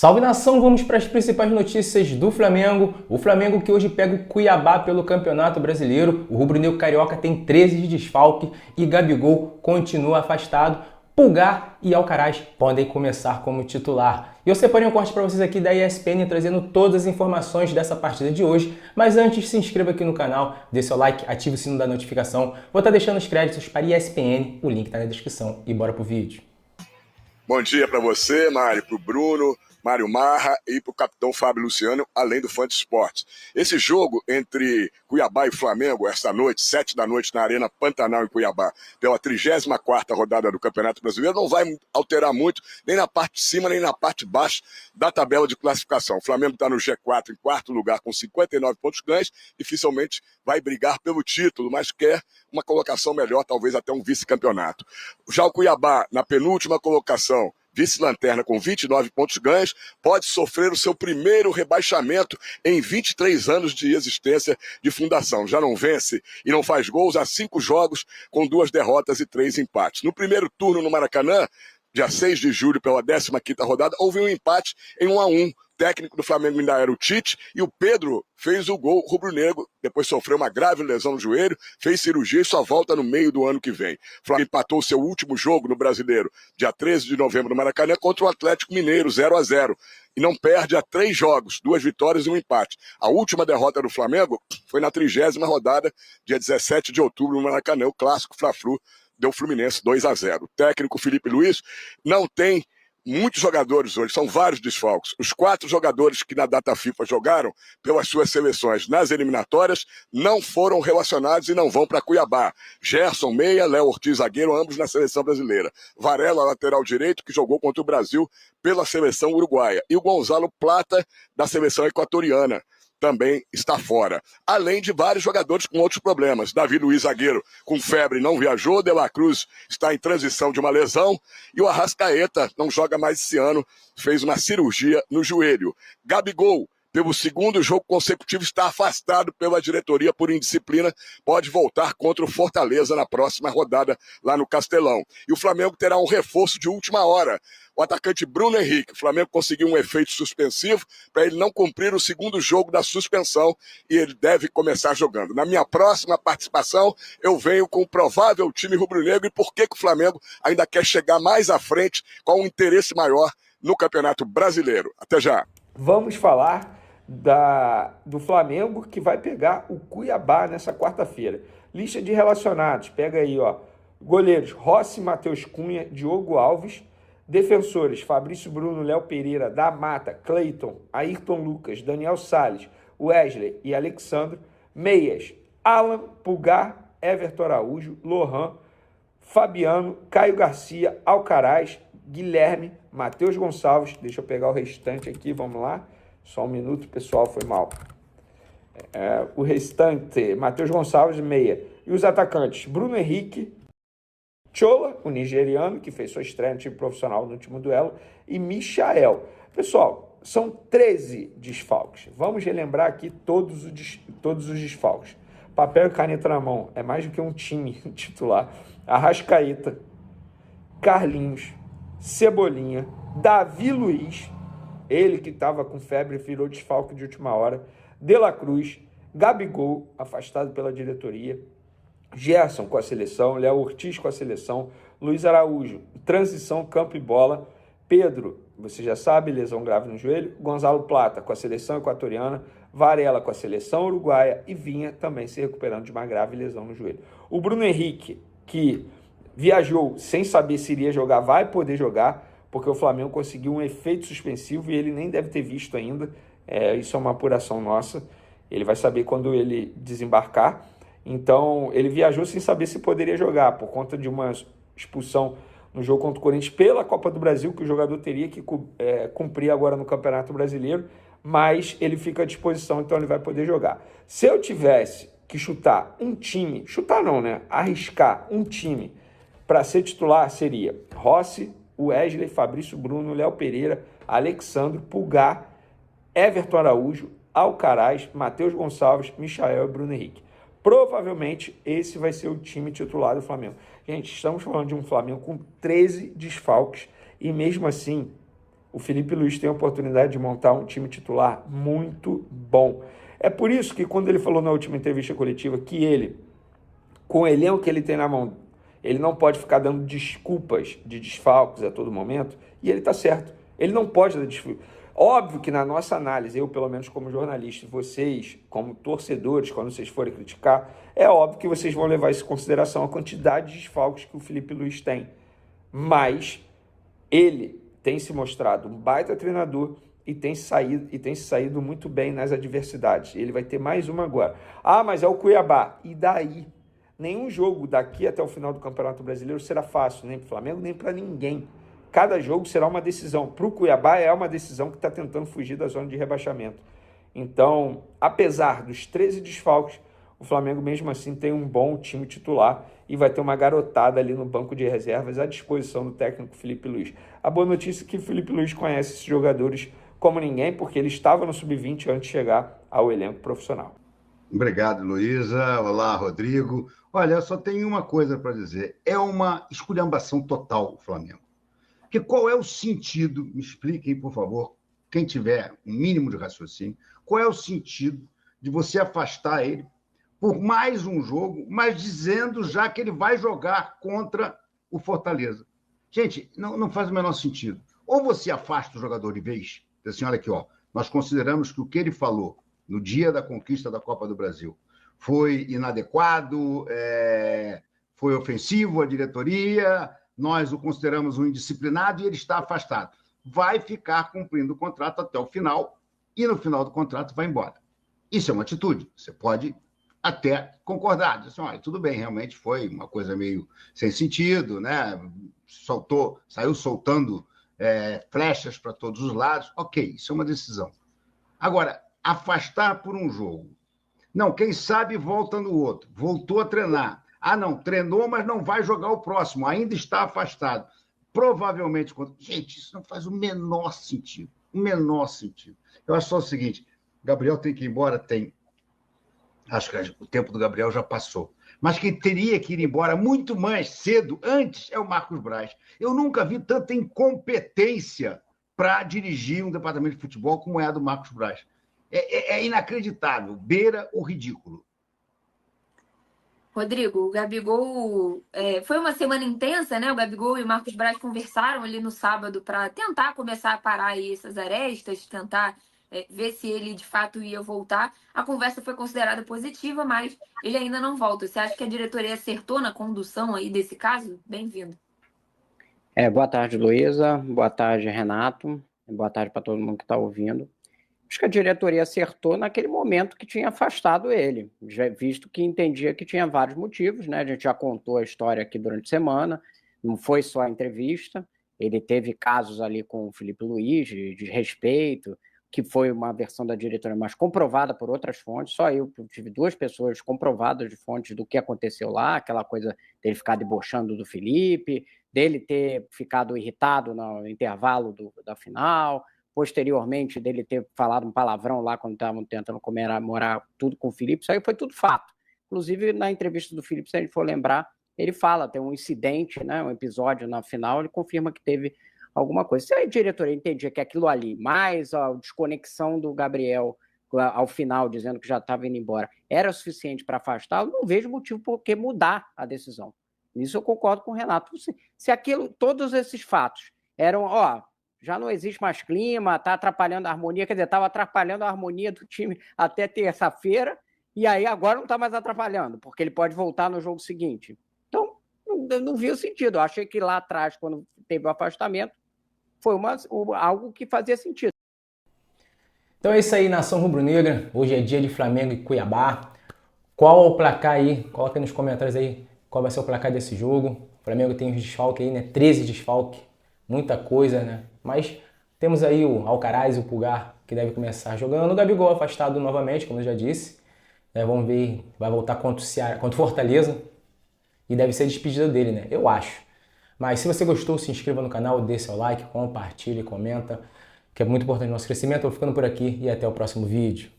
Salve nação, vamos para as principais notícias do Flamengo. O Flamengo que hoje pega o Cuiabá pelo Campeonato Brasileiro. O rubro-negro carioca tem 13 de desfalque e Gabigol continua afastado. Pulgar e Alcaraz podem começar como titular. E eu separei um corte para vocês aqui da ESPN trazendo todas as informações dessa partida de hoje. Mas antes, se inscreva aqui no canal, dê seu like, ative o sino da notificação. Vou estar deixando os créditos para a ESPN, o link está na descrição. E bora pro vídeo. Bom dia para você, Mário, para o Bruno, Mário Marra e para o capitão Fábio Luciano, além do Fã de Esportes. Esse jogo entre Cuiabá e Flamengo, esta noite, 7 da noite, na Arena Pantanal em Cuiabá, pela 34ª rodada do Campeonato Brasileiro, não vai alterar muito, nem na parte de cima, nem na parte de baixo da tabela de classificação. O Flamengo está no G4, em quarto lugar, com 59 pontos ganhos, dificilmente vai brigar pelo título, mas quer uma colocação melhor, talvez até um vice-campeonato. Já o Cuiabá, na penúltima colocação, vice-lanterna com 29 pontos ganhos, pode sofrer o seu primeiro rebaixamento em 23 anos de existência de fundação. Já não vence e não faz gols há 5 jogos, com 2 derrotas e 3 empates. No primeiro turno no Maracanã, dia 6 de julho, pela 15ª rodada, houve um empate em 1-1. O técnico do Flamengo ainda era o Tite, e o Pedro fez o gol rubro-negro, depois sofreu uma grave lesão no joelho, fez cirurgia e só volta no meio do ano que vem. O Flamengo empatou seu último jogo no Brasileiro, dia 13 de novembro, no Maracanã, contra o Atlético Mineiro, 0-0. E não perde há 3 jogos, 2 vitórias e um empate. A última derrota do Flamengo foi na 30ª rodada, dia 17 de outubro, no Maracanã, o clássico Fla-Flu, deu Fluminense 2-0. O técnico Felipe Luiz não tem muitos jogadores hoje, são vários desfalques. Os 4 jogadores que na data FIFA jogaram pelas suas seleções nas eliminatórias não foram relacionados e não vão para Cuiabá. Gerson, meia, Léo Ortiz, zagueiro, ambos na seleção brasileira. Varela, lateral direito, que jogou contra o Brasil pela seleção uruguaia. E o Gonzalo Plata, da seleção equatoriana, também está fora. Além de vários jogadores com outros problemas. Davi Luiz, zagueiro, com febre, não viajou. De La Cruz está em transição de uma lesão. E o Arrascaeta não joga mais esse ano, fez uma cirurgia no joelho. Gabigol, pelo segundo jogo consecutivo, está afastado pela diretoria por indisciplina, pode voltar contra o Fortaleza na próxima rodada lá no Castelão. E o Flamengo terá um reforço de última hora. O atacante Bruno Henrique. O Flamengo conseguiu um efeito suspensivo para ele não cumprir o segundo jogo da suspensão e ele deve começar jogando. Na minha próxima participação, eu venho com o provável time rubro-negro e por que o Flamengo ainda quer chegar mais à frente com um interesse maior no Campeonato Brasileiro. Até já. Vamos falar do Flamengo, que vai pegar o Cuiabá nessa quarta-feira. Lista de relacionados, pega aí, ó. Goleiros, Rossi, Matheus Cunha, Diogo Alves. Defensores, Fabrício Bruno, Léo Pereira, da Mata, Cleiton, Ayrton Lucas, Daniel Salles, Wesley e Alexandre. Meias, Alan, Pulgar, Everton Araújo, Lohan, Fabiano, Caio Garcia, Alcaraz, Guilherme, Matheus Gonçalves. Deixa eu pegar o restante aqui, vamos lá. Só um minuto, pessoal, foi mal. O restante, Matheus Gonçalves, meia. E os atacantes, Bruno Henrique, Chola, o nigeriano, que fez sua estreia no time profissional no último duelo, e Michael. Pessoal, são 13 desfalques. Vamos relembrar aqui todos os desfalques. Papel e caneta na mão, é mais do que um time titular. Arrascaeta, Carlinhos, Cebolinha, Davi Luiz, ele que estava com febre virou desfalque de última hora, De La Cruz, Gabigol, afastado pela diretoria, Gerson com a seleção, Léo Ortiz com a seleção, Luiz Araújo, transição, campo e bola, Pedro, você já sabe, lesão grave no joelho, Gonzalo Plata com a seleção equatoriana, Varela com a seleção uruguaia e Vinha também se recuperando de uma grave lesão no joelho. O Bruno Henrique, que viajou sem saber se iria jogar, vai poder jogar, porque o Flamengo conseguiu um efeito suspensivo e ele nem deve ter visto ainda, isso é uma apuração nossa, ele vai saber quando ele desembarcar. Então, ele viajou sem saber se poderia jogar, por conta de uma expulsão no jogo contra o Corinthians pela Copa do Brasil, que o jogador teria que cumprir agora no Campeonato Brasileiro, mas ele fica à disposição, então ele vai poder jogar. Se eu tivesse que chutar um time, chutar não, né? Arriscar um time para ser titular, seria Rossi, Wesley, Fabrício Bruno, Léo Pereira, Alexandre, Pulgar, Everton Araújo, Alcaraz, Matheus Gonçalves, Michael e Bruno Henrique. Provavelmente esse vai ser o time titular do Flamengo. Gente, estamos falando de um Flamengo com 13 desfalques e mesmo assim o Felipe Luiz tem a oportunidade de montar um time titular muito bom. É por isso que quando ele falou na última entrevista coletiva que ele, com o elenco que ele tem na mão, ele não pode ficar dando desculpas de desfalques a todo momento, e ele está certo. Ele não pode dar desculpas. Óbvio que na nossa análise, eu pelo menos como jornalista, e vocês como torcedores, quando vocês forem criticar, é óbvio que vocês vão levar isso em consideração a quantidade de desfalques que o Felipe Luiz tem. Mas ele tem se mostrado um baita treinador e tem se saído muito bem nas adversidades. Ele vai ter mais uma agora. Ah, mas é o Cuiabá. E daí? Nenhum jogo daqui até o final do Campeonato Brasileiro será fácil, nem para o Flamengo, nem para ninguém. Cada jogo será uma decisão. Para o Cuiabá é uma decisão que está tentando fugir da zona de rebaixamento. Então, apesar dos 13 desfalques, o Flamengo mesmo assim tem um bom time titular e vai ter uma garotada ali no banco de reservas à disposição do técnico Felipe Luiz. A boa notícia é que o Felipe Luiz conhece esses jogadores como ninguém, porque ele estava no sub-20 antes de chegar ao elenco profissional. Obrigado, Luísa. Olá, Rodrigo. Olha, eu só tenho uma coisa para dizer. É uma esculhambação total o Flamengo. Porque qual é o sentido, me expliquem, por favor, quem tiver um mínimo de raciocínio, qual é o sentido de você afastar ele por mais um jogo, mas dizendo já que ele vai jogar contra o Fortaleza? Gente, não faz o menor sentido. Ou você afasta o jogador de vez, diz assim, olha aqui, ó, nós consideramos que o que ele falou no dia da conquista da Copa do Brasil foi inadequado, foi ofensivo à diretoria, nós o consideramos um indisciplinado e ele está afastado. Vai ficar cumprindo o contrato até o final e no final do contrato vai embora. Isso é uma atitude. Você pode até concordar. Diz assim, olha, tudo bem, realmente foi uma coisa meio sem sentido, né? Saiu soltando flechas para todos os lados. Ok, isso é uma decisão. Agora, afastar por um jogo. Não, quem sabe volta no outro. Voltou a treinar. Ah, não, treinou, mas não vai jogar o próximo. Ainda está afastado. Provavelmente... Gente, isso não faz o menor sentido. O menor sentido. Eu acho só o seguinte, Gabriel tem que ir embora? Tem. Acho que o tempo do Gabriel já passou. Mas quem teria que ir embora muito mais cedo, antes, é o Marcos Braz. Eu nunca vi tanta incompetência para dirigir um departamento de futebol como é a do Marcos Braz. É inacreditável, beira o ridículo. Rodrigo, o Gabigol... foi uma semana intensa, né? O Gabigol e o Marcos Braz conversaram ali no sábado para tentar começar a parar aí essas arestas, tentar ver se ele de fato ia voltar. A conversa foi considerada positiva, mas ele ainda não volta. Você acha que a diretoria acertou na condução aí desse caso? Bem-vindo. Boa tarde, Luísa. Boa tarde, Renato. Boa tarde para todo mundo que está ouvindo. Acho que a diretoria acertou naquele momento que tinha afastado ele, já visto que entendia que tinha vários motivos, né? A gente já contou a história aqui durante a semana, não foi só a entrevista, ele teve casos ali com o Felipe Luiz de respeito, que foi uma versão da diretoria, mas comprovada por outras fontes. Só eu tive 2 pessoas comprovadas de fontes do que aconteceu lá, aquela coisa dele ficar debochando do Felipe, dele ter ficado irritado no intervalo da final, posteriormente dele ter falado um palavrão lá quando estavam tentando comemorar tudo com o Felipe. Isso aí foi tudo fato. Inclusive, na entrevista do Felipe, se a gente for lembrar, ele fala, tem um incidente, né, um episódio na final, ele confirma que teve alguma coisa. Se a diretoria entendia que aquilo ali, mais a desconexão do Gabriel ao final, dizendo que já estava indo embora, era suficiente para afastá-lo, não vejo motivo por que mudar a decisão. Nisso eu concordo com o Renato. Se todos esses fatos eram, já não existe mais clima, está atrapalhando a harmonia, quer dizer, estava atrapalhando a harmonia do time até terça-feira, e aí agora não está mais atrapalhando, porque ele pode voltar no jogo seguinte. Então, não vi o sentido. Eu achei que lá atrás, quando teve o afastamento, foi algo que fazia sentido. Então é isso aí, nação rubro-negra. Hoje é dia de Flamengo e Cuiabá. Qual o placar aí? Coloca aí nos comentários aí qual vai ser o placar desse jogo. O Flamengo tem uns desfalques aí, né? 13 desfalques. Muita coisa, né? Mas temos aí o Alcaraz e o Pulgar que deve começar jogando. O Gabigol afastado novamente, como eu já disse. Vamos ver, vai voltar contra o Fortaleza. E deve ser a despedida dele, né? Eu acho. Mas se você gostou, se inscreva no canal, dê seu like, compartilhe, comenta, que é muito importante no nosso crescimento. Eu vou ficando por aqui e até o próximo vídeo.